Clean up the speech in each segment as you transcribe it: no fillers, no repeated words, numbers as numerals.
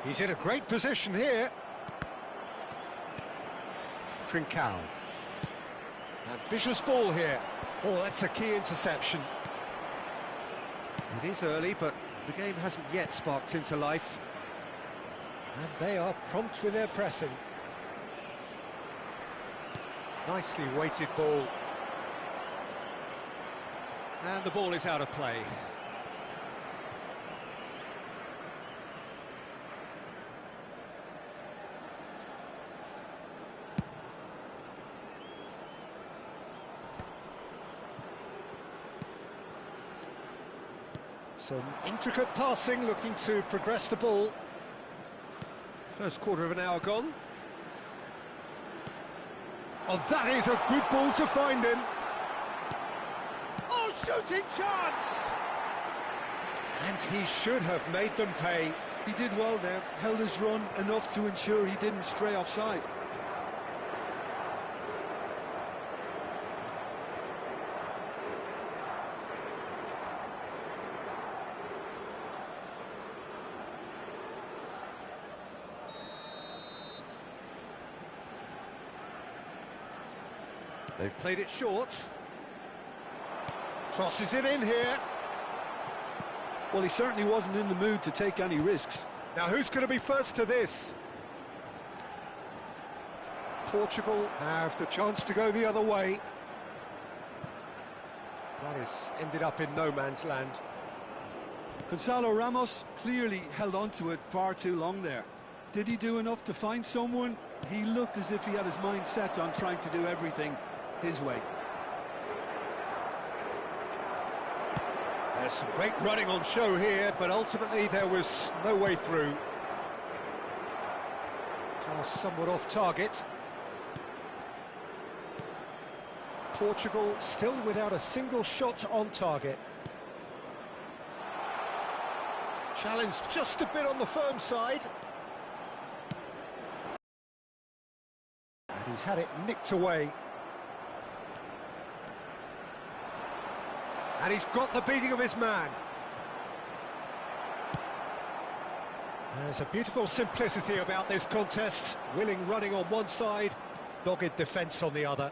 He's in a great position here. Trincao. Ambitious ball here. Oh, that's a key interception. It is early, but the game hasn't yet sparked into life. And they are prompt with their pressing. Nicely weighted ball. And the ball is out of play. Some intricate passing, looking to progress the ball. First quarter of an hour gone. Oh, that is a good ball to find him. Oh, shooting chance! And he should have made them pay. He did well there, held his run enough to ensure he didn't stray offside. They've played it short. Crosses it in here. Well, he certainly wasn't in the mood to take any risks. Now, who's going to be first to this? Portugal have the chance to go the other way. That has ended up in no man's land. Gonzalo Ramos clearly held on to it far too long there. Did he do enough to find someone? He looked as if he had his mind set on trying to do everything his way. There's some great running on show here, but ultimately there was no way through. Pass somewhat off target. Portugal still without a single shot on target. Challenge just a bit on the firm side. And he's had it nicked away. And he's got the beating of his man. There's a beautiful simplicity about this contest. Willing running on one side, dogged defence on the other.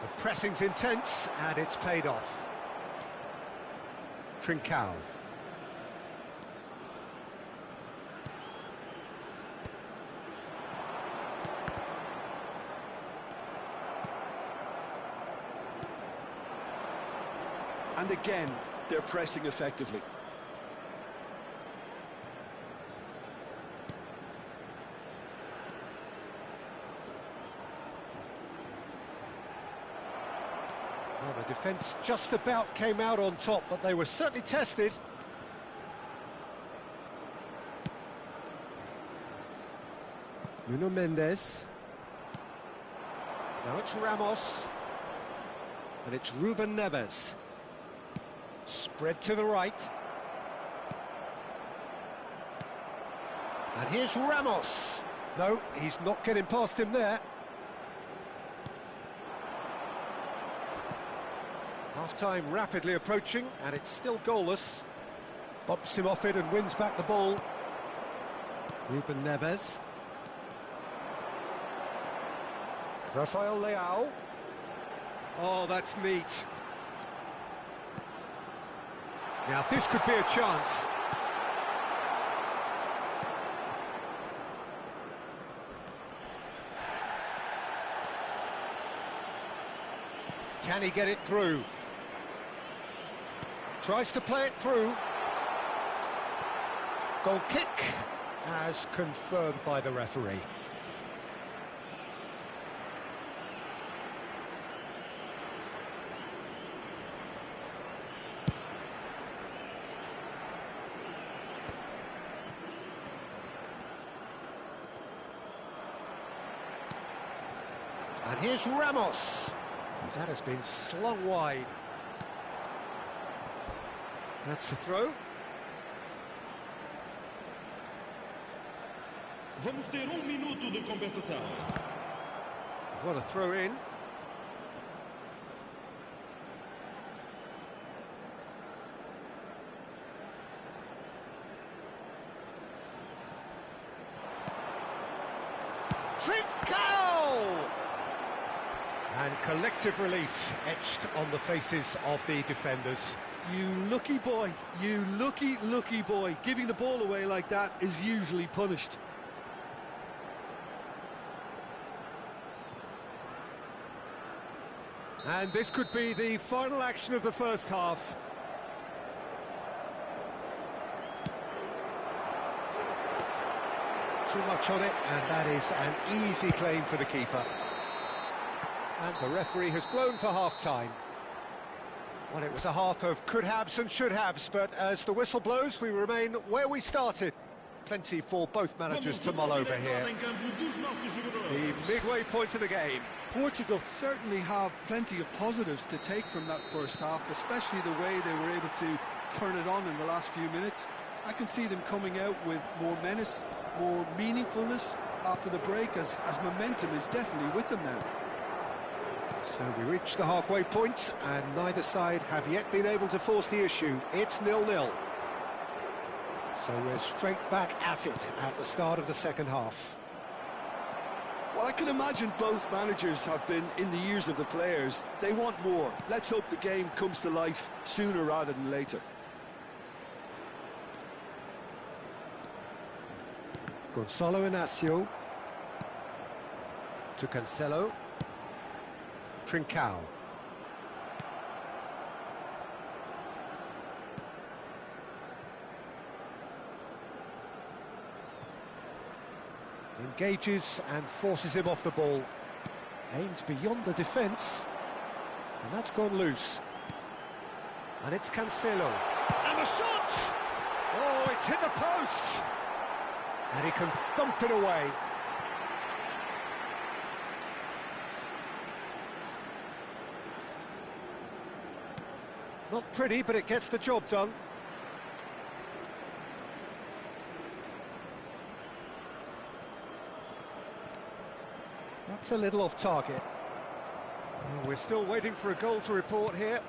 The pressing's intense, and it's paid off. Trincao. And again, they're pressing effectively. Well, the defence just about came out on top, but they were certainly tested. Nuno Mendes. Now it's Ramos. And it's Ruben Neves. Spread to the right. And here's Ramos. No, he's not getting past him there. Half-time rapidly approaching, and it's still goalless. Bumps him off it and wins back the ball. Ruben Neves. Rafael Leao. Oh, that's neat. Now, this could be a chance. Can he get it through? Tries to play it through. Goal kick, as confirmed by the referee. And here's Ramos. That has been slung wide. That's the throw. Vamos ter minuto de compensação. What a throw in. Trincao! And collective relief etched on the faces of the defenders. You lucky boy, you lucky boy. Giving the ball away like that is usually punished. And this could be the final action of the first half. Too much on it, and that is an easy claim for the keeper. And the referee has blown for half-time. Well, it was a half of could-haves and should-haves, but as the whistle blows, we remain where we started. Plenty for both managers to mull over here. The midway point of the game. Portugal certainly have plenty of positives to take from that first half, especially the way they were able to turn it on in the last few minutes. I can see them coming out with more menace, more meaningfulness after the break, as momentum is definitely with them now. So we reach the halfway point, and neither side have yet been able to force the issue. It's 0-0. So we're straight back at it at the start of the second half. Well, I can imagine both managers have been in the ears of the players. They want more. Let's hope the game comes to life sooner rather than later. Gonçalo Inácio to Cancelo. Trincao. Engages and forces him off the ball. Aims beyond the defence. And that's gone loose. And it's Cancelo. And the shot! Oh, it's hit the post! And he can thump it away. Not pretty, but it gets the job done. That's a little off target. Well, we're still waiting for a goal to report here.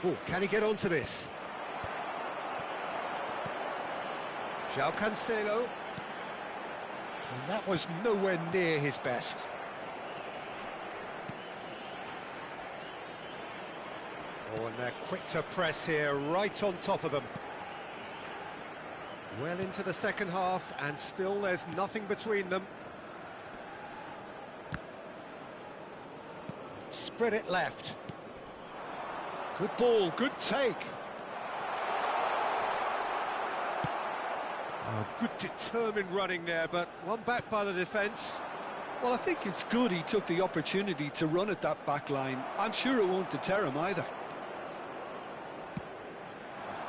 Oh, can he get onto this? João Cancelo. And that was nowhere near his best. Oh, and they're quick to press here, right on top of them. Well into the second half, and still there's nothing between them. Spread it left. Good ball, good take. Oh, good determined running there, but one back by the defence. Well, I think it's good he took the opportunity to run at that back line. I'm sure it won't deter him either.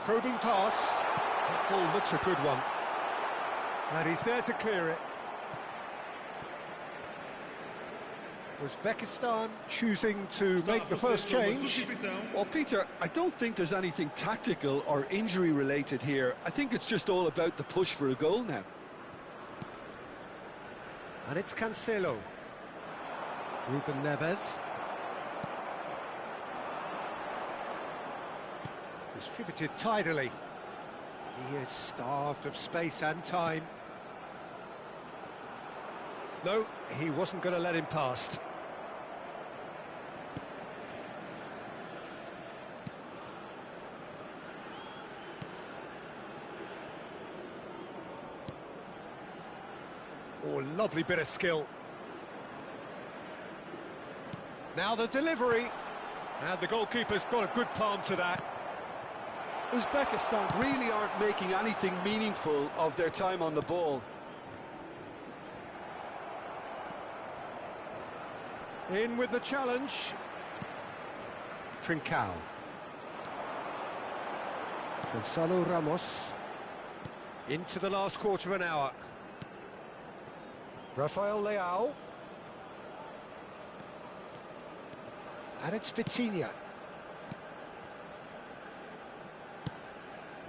Probing pass. That ball looks a good one. And he's there to clear it. Uzbekistan choosing to make the first change. Well, Peter, I don't think there's anything tactical or injury related here. I think it's just all about the push for a goal now. And it's Cancelo. Ruben Neves. Distributed tidily. He is starved of space and time. No, he wasn't going to let him past. Oh, lovely bit of skill. Now the delivery. And the goalkeeper's got a good palm to that. Uzbekistan really aren't making anything meaningful of their time on the ball. In with the challenge. Trincao. Gonçalo Ramos. Into the last quarter of an hour. Rafael Leao. And it's Vitinha.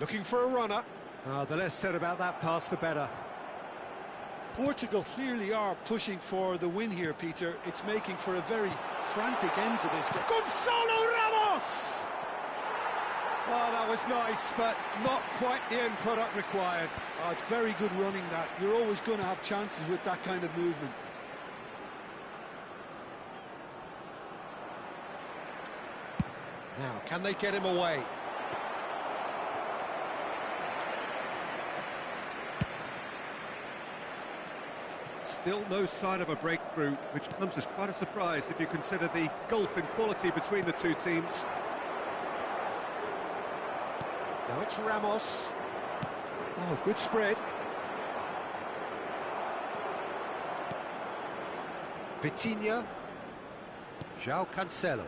Looking for a runner. The less said about that pass, the better. Portugal clearly are pushing for the win here, Peter. It's making for a very frantic end to this game. Gonçalo Ramos! Oh, that was nice, but not quite the end product required. Oh, it's very good running that. You're always going to have chances with that kind of movement. Now, can they get him away? Still no sign of a breakthrough, which comes as quite a surprise if you consider the gulf in quality between the two teams. Now it's Ramos. Oh, good spread. Vitinha. João Cancelo.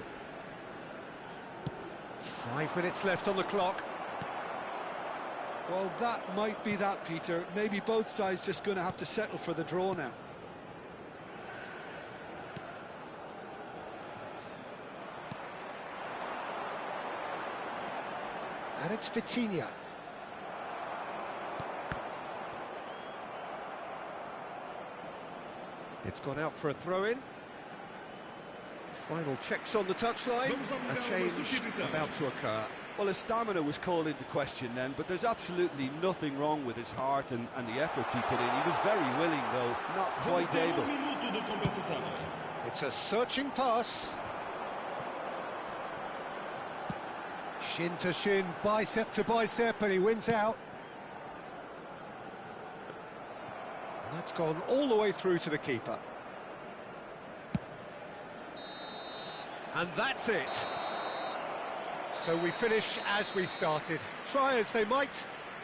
5 minutes left on the clock. Well, that might be that, Peter. Maybe both sides just going to have to settle for the draw now. And it's Vitinha. It's gone out for a throw-in. Final checks on the touchline. A change about to occur. Well, his stamina was called into question then, but there's absolutely nothing wrong with his heart and the efforts he put in. He was very willing, though, not quite able. Minuto de compensação. It's a searching pass. Shin to shin, bicep to bicep, and he wins out. And that's gone all the way through to the keeper. And that's it. So we finish as we started. Try as they might,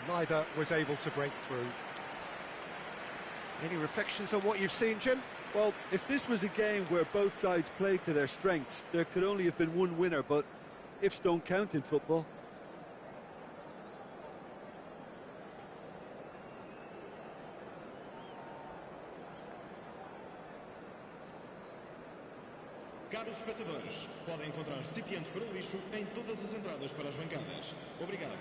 neither was able to break through. Any reflections on what you've seen, Jim? Well, if this was a game where both sides played to their strengths, there could only have been one winner, but ifs don't count in football. Caros espectadores, podem encontrar recipientes para o lixo em todas as entradas para as bancadas. Obrigado.